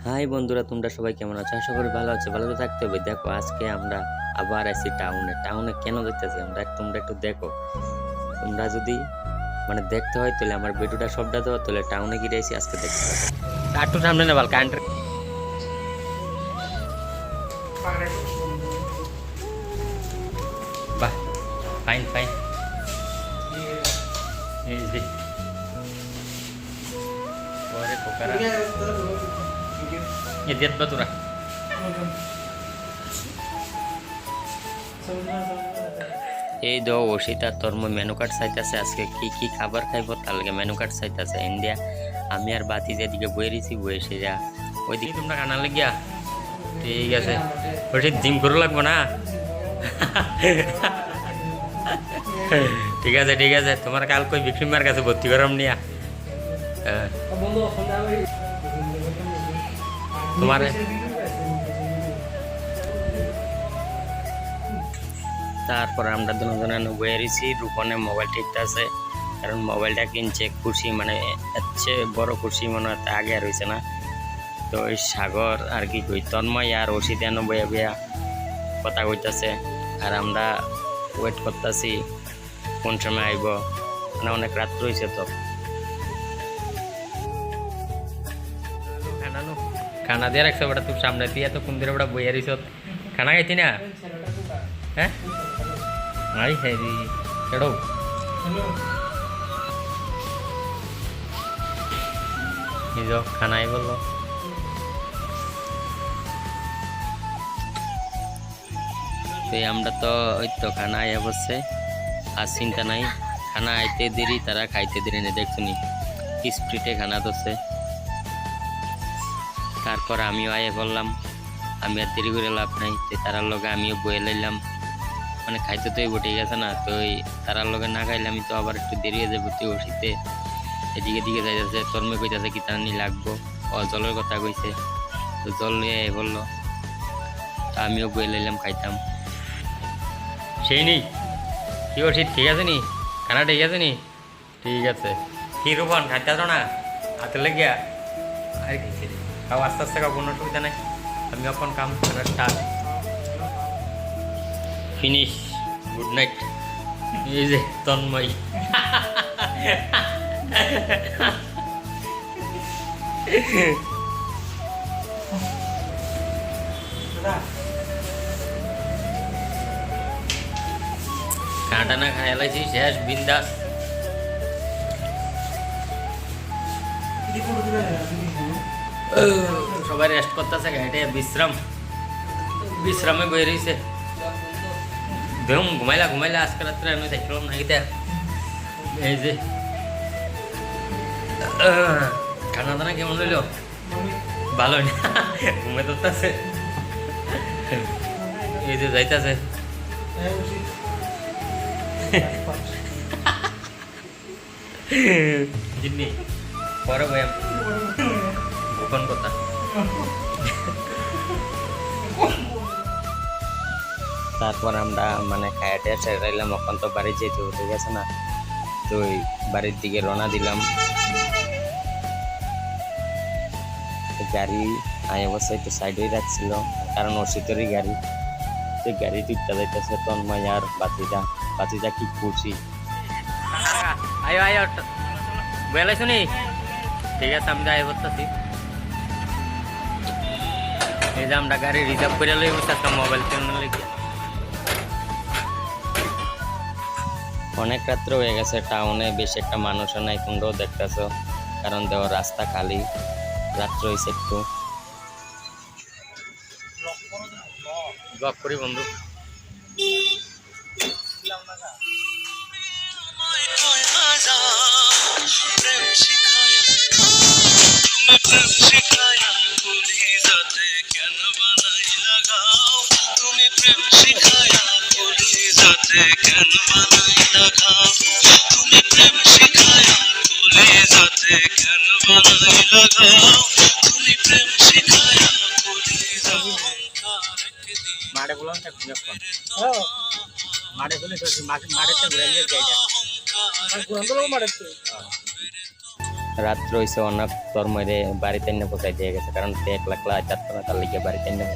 High বন্ধুরা, তোমরা সবাই কেমন আছো? আশা করি ভালো আছো। ভালো তো থাকতে হবে। দেখো, আজকে আমরা আবার আসি টাউনে কেন দেখতেছি তোমরা একটু দেখো। তোমরা যদি দেখতে হয় তাহলে আমার ভিডিওটা সবটা দেওয়া, তাহলে টাউনে গিয়ে এসে আজকে দেখতে পাবে। একটু সামনে না, কান্ট্রি। বাহ, ফাইন ফাইন। এই যে ওরে কোকারা ये देत बतुरा এই দো ওশিতা তোর মেনু কার্ড চাইতেছে আজকে কি কি খাবার খাইব, তার লাগে মেনু কার্ড চাইতেছে ইন্ডিয়া। আমি আর বাতি যেদিকে বয়ে রয়েছি বয়ে সেরা ওইদিকে তোমরা কানা লাগিয়া। ঠিক আছে, ওটি জিম করে লাগবো না। ঠিক আছে ঠিক আছে, তোমার কাল কই বিক্রিমার কাছে ভর্তি করাম নিয়া। তোমার তারপর আমরা দুজনে বয়ে রয়েছি। রূপনে মোবাইল ঠিকতে আছে, কারণ মোবাইলটা কিনছে খুশি, হচ্ছে বড় খুশি মনে হয় আগে আর হয়েছে না। তো ওই সাগর আর কি কই তন্ময় আর অসিতান বইয়া বইয়া কথা কইতাছে, আর আমরা ওয়েট করতেছি কোন সময় আইব। অনেক রাত রয়েছে। তো খানা দিয়ে রাখছো বেটা, তুই সামনে দিয়ে তো কোন দিনে বেটা বইয়া রইছ, খানা খাইতি না? হ্যাঁ আই হেরি এড়ো নিজ খানাই বললো। তো আমরা তো ওই তো খানা আই বসছে, আর চিন্তা নাই। খানা আইতে দেরি, তারা খাইতে দেরি নেই। দেখছুনি স্প্রিটে খানা দোছে। তারপর আমিও আয়ে বললাম, আমি আর দেরি করে লাভ নাই। তো তারার লগে আমিও বয়ে লাইলাম, খাইতে তো বটে গেছে না। তো ওই তারার লগে না খাইলে আমি তো আবার একটু দেরি হয়ে যাবো। তুই ওষিতে এদিকে দিকে যাইতেছে, তর্মে কইতাছে কি তার নি লাগবো, ও জলের কথা কইছে। তো জল নিয়ে বললো, তো আমিও বয়ে লাইলাম, খাইতাম। সেই নেই কি ওষিত ঠিক আছে নি? খানা ঠিক আছে নি? ঠিক আছে। কি রূপন খাইতে আসো না? হাতে লেগিয়া আর খাইছে খাও, আস্তে আস্তে খাও, কোনো অসুবিধা নাই। আমি এখন কাম স্টার্ট ফিনিশ। Good night. এই যে তন্ময় খানাটা না খাই এলাইছি, শেষ বিন্দাস। সবাই রেস্ট করতেছে, গাড়িটা বিশ্রামে বয়ে রয়েছে। দেখুন ঘুমাইলা আজকে রাত্রে আমি দেখলাম না গীতা। এই যে খানা দানা কেমন হইল? ভালো না, ঘুমে ধরতেছে। এই যে যাইতেছে জিন্নি পরে বয়াম গোপন কথা। তারপর আমরা খায়াতে সেরাইলাম। এখন তো বাড়ি যেতে হতে গেছে না, তো ওই বাড়ির দিকে রওনা দিলাম। গাড়ি আয় অবশ্যই একটু সাইডেই রাখছিল, কারণ অসিতেরই গাড়ি। তো গাড়ি টিপটা যাইতেছে তন্ময় আর বাতিজা কি খুশি। আয় আয় বেলা শুনি। ঠিক আছে, আমি যাই বলতেছি। এই যে আমরা গাড়ি রিজার্ভ করে লই বসে মোবাইল কেনার লেগে। অনেক রাত্র হয়ে গেছে, টাউনে বেশি একটা মানুষও নাই, তোমরাও দেখতেছো, কারণ দেওয়ার রাস্তা খালি। রাত্র হয়েছে একটু। ব্লক করি বন্ধু। মাঠে বললাম মাঠে চলে মাঠে ঘুরে যাইটা মাঠে রাত্র হয়েছে অনেক তোর মেরে বাড়িতে এনে পৌঁছাই দিয়ে গেছে, কারণ সে একলা একলা যাচ্ছে না, তার লিগে বাড়িতে এনে